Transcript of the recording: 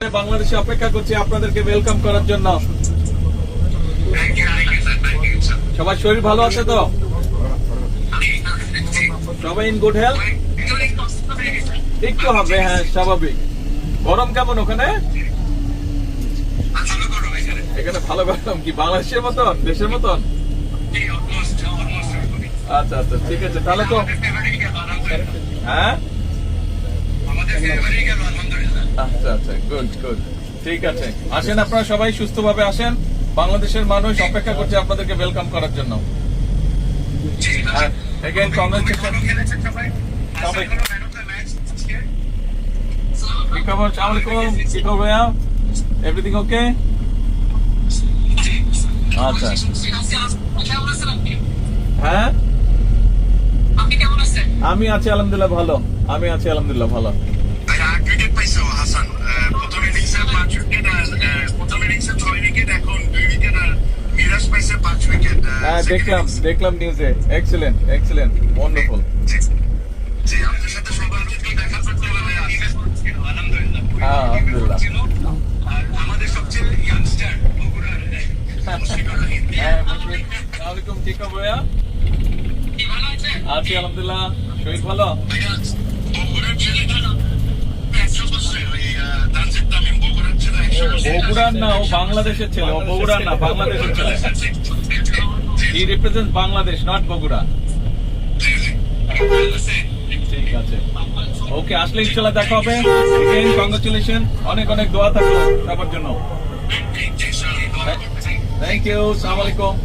বাংলাদেশে অপেক্ষা করছি আপনাদেরকে ওয়েলকাম করার জন্য। সবার শরীর ভালো আছে তো? সবাই ইন গুড হেলথ? একটু হবে, হ্যাঁ স্বাভাবিক। গরম কেমন ওখানে? এখানে ভালো গরম। কি বাংলাদেশের মতন, দেশের মতন? আচ্ছা আচ্ছা, ঠিক আছে তাহলে তো। হ্যাঁ আচ্ছা আচ্ছা, গুড গুড, ঠিক আছে। আসেন আপনারা সবাই সুস্থভাবে আসেন। বাংলাদেশের মানুষ অপেক্ষা করছে আপনাদেরকে ওয়েলকাম করার জন্য। Again, congratulations. কি খবর? আসসালামু আলাইকুম। কি খবর ভাইয়া? Everything okay? আচ্ছা, হ্যাঁ আমি আছি আলহামদুলিল্লাহ ভালো। আমি আছি আলহামদুলিল্লাহ ভালো। হ্যাঁ দেখলাম দেখলাম নিউজে। Excellent excellent, wonderful. হ্যাঁ আলহামদুলিল্লাহ। হ্যাঁ আসসালামাইকুম, ঠিক খবর ভাইয়া? আছি আলহামদুলিল্লাহ। শরীর ভালো? বগুড়ার না, ও বাংলাদেশের ছেলে। ও বগুড়ার না, বাংলাদেশের ছেলে। হি রিপ্রেজেন্ট বাংলাদেশ, নট বগুড়া। ঠিক আছে, ওকে। আসলে ইনশাল্লাহ দেখা হবে। কংগ্রাচুলেশন, অনেক অনেক দোয়া থাকলো সবার জন্য। থ্যাংক ইউ, আসসালামু আলাইকুম।